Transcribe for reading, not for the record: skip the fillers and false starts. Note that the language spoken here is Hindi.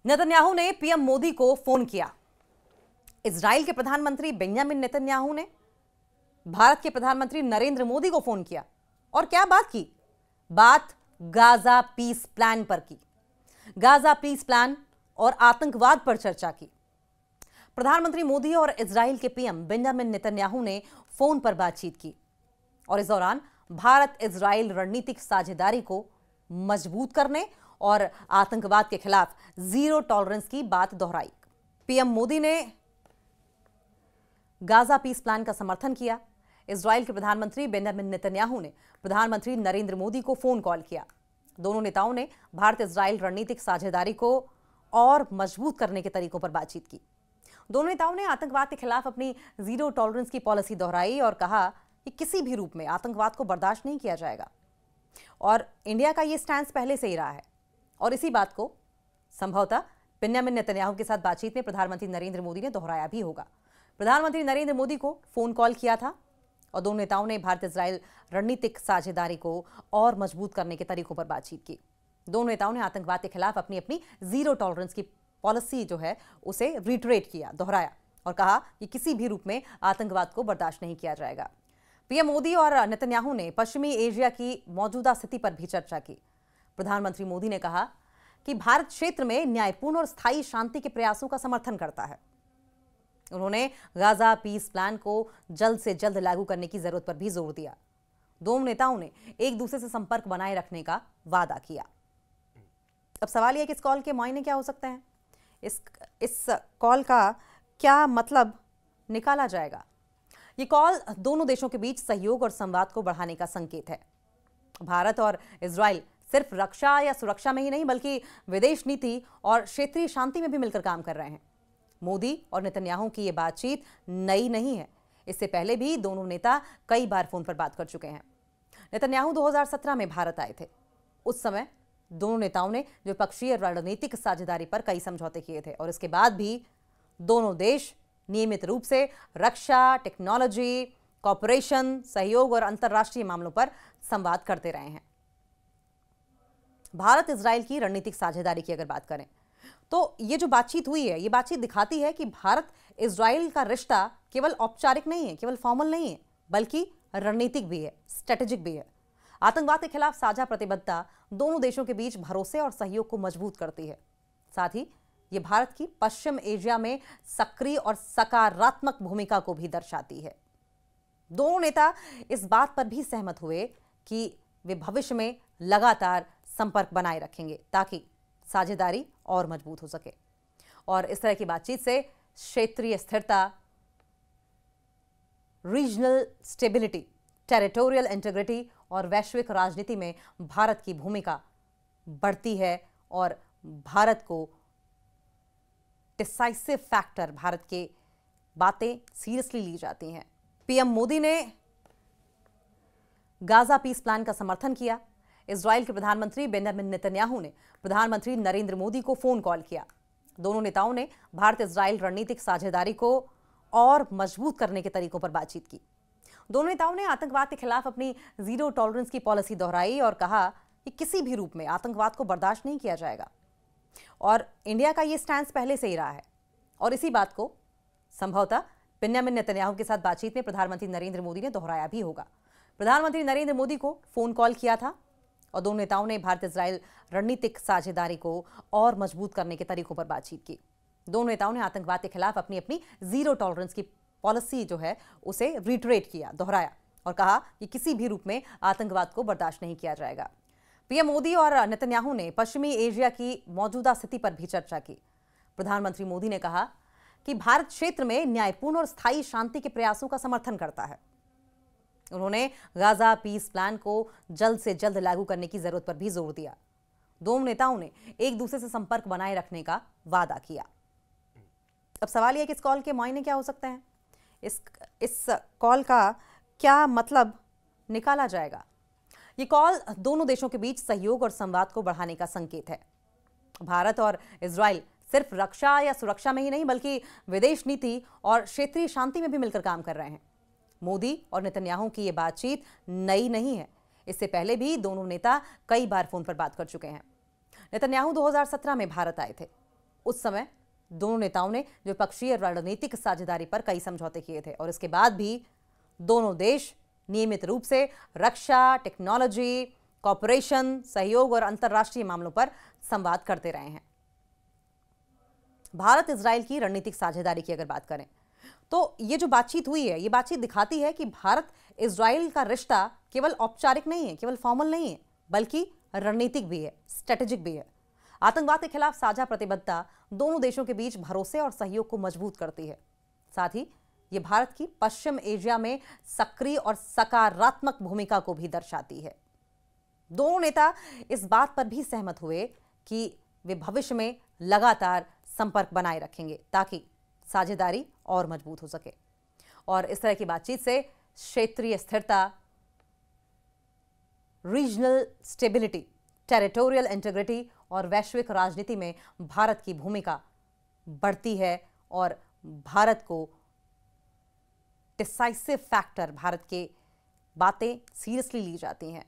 नेतन्याहू ने पीएम मोदी को फोन किया। इजराइल के प्रधानमंत्री बेंजामिन नेतन्याहू ने भारत के प्रधानमंत्री नरेंद्र मोदी को फोन किया और क्या बात की? बात गाजा पीस प्लान पर की। गाजा पीस प्लान और आतंकवाद पर चर्चा की। प्रधानमंत्री मोदी और इजराइल के पीएम बेंजामिन नेतन्याहू ने फोन पर बातचीत की और इस दौरान भारत इजराइल रणनीतिक साझेदारी को मजबूत करने और आतंकवाद के खिलाफ जीरो टॉलरेंस की बात दोहराई। पीएम मोदी ने गाजा पीस प्लान का समर्थन किया। इजराइल के प्रधानमंत्री बेंजामिन नेतन्याहू ने प्रधानमंत्री नरेंद्र मोदी को फोन कॉल किया। दोनों नेताओं ने भारत इजराइल रणनीतिक साझेदारी को और मजबूत करने के तरीकों पर बातचीत की। दोनों नेताओं ने आतंकवाद के खिलाफ अपनी जीरो टॉलरेंस की पॉलिसी दोहराई और कहा कि किसी भी रूप में आतंकवाद को बर्दाश्त नहीं किया जाएगा और इंडिया का यह स्टैंड पहले से ही रहा है और इसी बात को संभवतः बेंजामिन नेतन्याहू के साथ बातचीत में प्रधानमंत्री नरेंद्र मोदी ने दोहराया भी होगा। प्रधानमंत्री नरेंद्र मोदी को फोन कॉल किया था और दोनों नेताओं ने भारत इजराइल रणनीतिक साझेदारी को और मजबूत करने के तरीकों पर बातचीत की। दोनों नेताओं ने आतंकवाद के खिलाफ अपनी जीरो टॉलरेंस की पॉलिसी जो है उसे रिटरेट किया, दोहराया और कहा कि किसी भी रूप में आतंकवाद को बर्दाश्त नहीं किया जाएगा। पीएम मोदी और नेतन्याहू ने पश्चिमी एशिया की मौजूदा स्थिति पर भी चर्चा की। प्रधानमंत्री मोदी ने कहा कि भारत क्षेत्र में न्यायपूर्ण और स्थायी शांति के प्रयासों का समर्थन करता है। उन्होंने गाजा पीस प्लान को जल्द से जल्द लागू करने की जरूरत पर भी जोर दिया। दोनों नेताओं ने एक दूसरे से संपर्क बनाए रखने का वादा किया। अब सवाल यह कि इस कॉल के मायने क्या हो सकते हैं? इस कॉल का क्या मतलब निकाला जाएगा? ये कॉल दोनों देशों के बीच सहयोग और संवाद को बढ़ाने का संकेत है। भारत और इजराइल सिर्फ रक्षा या सुरक्षा में ही नहीं बल्कि विदेश नीति और क्षेत्रीय शांति में भी मिलकर काम कर रहे हैं। मोदी और नेतन्याहू की ये बातचीत नई नहीं है। इससे पहले भी दोनों नेता कई बार फोन पर बात कर चुके हैं। नेतन्याहू 2017 में भारत आए थे। उस समय दोनों नेताओं ने द्विपक्षीय रणनीतिक साझेदारी पर कई समझौते किए थे और इसके बाद भी दोनों देश नियमित रूप से रक्षा, टेक्नोलॉजी, कॉर्पोरेशन, सहयोग और अंतर्राष्ट्रीय मामलों पर संवाद करते रहे हैं। भारत इजराइल की रणनीतिक साझेदारी की अगर बात करें तो ये जो बातचीत हुई है, ये बातचीत दिखाती है कि भारत इजराइल का रिश्ता केवल औपचारिक नहीं है, केवल फॉर्मल नहीं है, बल्कि रणनीतिक भी है, स्ट्रेटेजिक भी है। आतंकवाद के खिलाफ साझा प्रतिबद्धता दोनों देशों के बीच भरोसे और सहयोग को मजबूत करती है। साथ ही ये भारत की पश्चिम एशिया में सक्रिय और सकारात्मक भूमिका को भी दर्शाती है। दोनों नेता इस बात पर भी सहमत हुए कि वे भविष्य में लगातार संपर्क बनाए रखेंगे ताकि साझेदारी और मजबूत हो सके और इस तरह की बातचीत से क्षेत्रीय स्थिरता, रीजनल स्टेबिलिटी, टेरिटोरियल इंटीग्रिटी और वैश्विक राजनीति में भारत की भूमिका बढ़ती है और भारत को डिसाइसिव फैक्टर, भारत के बातें सीरियसली ली जाती हैं। पीएम मोदी ने गाजा पीस प्लान का समर्थन किया। इजराइल के प्रधानमंत्री बेंजामिन नेतन्याहू ने प्रधानमंत्री नरेंद्र मोदी को फोन कॉल किया। दोनों नेताओं ने भारत इजराइल रणनीतिक साझेदारी को और मजबूत करने के तरीकों पर बातचीत की। दोनों नेताओं ने आतंकवाद के खिलाफ अपनी जीरो टॉलरेंस की पॉलिसी दोहराई और कहा कि किसी भी रूप में आतंकवाद को बर्दाश्त नहीं किया जाएगा और इंडिया का यह स्टैंड पहले से ही रहा है और इसी बात को संभवतः बेंजामिन नेतन्याहू के साथ बातचीत में प्रधानमंत्री नरेंद्र मोदी ने दोहराया भी होगा। प्रधानमंत्री नरेंद्र मोदी को फोन कॉल किया था और दोनों नेताओं ने भारत इजराइल रणनीतिक साझेदारी को और मजबूत करने के तरीकों पर बातचीत की। दोनों नेताओं ने आतंकवाद के खिलाफ अपनी जीरो टॉलरेंस की पॉलिसी जो है उसे रिटरेट किया, दोहराया और कहा कि किसी भी रूप में आतंकवाद को बर्दाश्त नहीं किया जाएगा। पीएम मोदी और नेतन्याहू ने पश्चिमी एशिया की मौजूदा स्थिति पर भी चर्चा की। प्रधानमंत्री मोदी ने कहा कि भारत क्षेत्र में न्यायपूर्ण और स्थायी शांति के प्रयासों का समर्थन करता है। उन्होंने गाजा पीस प्लान को जल्द से जल्द लागू करने की जरूरत पर भी जोर दिया। दोनों नेताओं ने एक दूसरे से संपर्क बनाए रखने का वादा किया। अब सवाल यह कि इस कॉल के मायने क्या हो सकते हैं? इस कॉल का क्या मतलब निकाला जाएगा? ये कॉल दोनों देशों के बीच सहयोग और संवाद को बढ़ाने का संकेत है। भारत और इजराइल सिर्फ रक्षा या सुरक्षा में ही नहीं बल्कि विदेश नीति और क्षेत्रीय शांति में भी मिलकर काम कर रहे हैं। मोदी और नेतन्याहू की ये बातचीत नई नहीं है। इससे पहले भी दोनों नेता कई बार फोन पर बात कर चुके हैं। नेतन्याहू 2017 में भारत आए थे। उस समय दोनों नेताओं ने द्विपक्षीय रणनीतिक साझेदारी पर कई समझौते किए थे और इसके बाद भी दोनों देश नियमित रूप से रक्षा, टेक्नोलॉजी, कॉपरेशन, सहयोग और अंतर्राष्ट्रीय मामलों पर संवाद करते रहे हैं। भारत इजराइल की रणनीतिक साझेदारी की अगर बात करें तो ये जो बातचीत हुई है, ये बातचीत दिखाती है कि भारत इजराइल का रिश्ता केवल औपचारिक नहीं है, केवल फॉर्मल नहीं है, बल्कि रणनीतिक भी है, स्ट्रेटेजिक भी है। आतंकवाद के खिलाफ साझा प्रतिबद्धता दोनों देशों के बीच भरोसे और सहयोग को मजबूत करती है। साथ ही ये भारत की पश्चिम एशिया में सक्रिय और सकारात्मक भूमिका को भी दर्शाती है। दोनों नेता इस बात पर भी सहमत हुए कि वे भविष्य में लगातार संपर्क बनाए रखेंगे ताकि साझेदारी और मजबूत हो सके। और इस तरह की बातचीत से क्षेत्रीय स्थिरता, रीजनल स्टेबिलिटी, टेरिटोरियल इंटीग्रिटी और वैश्विक राजनीति में भारत की भूमिका बढ़ती है और भारत को डिसाइसिव फैक्टर, भारत के बातें सीरियसली ली जाती हैं।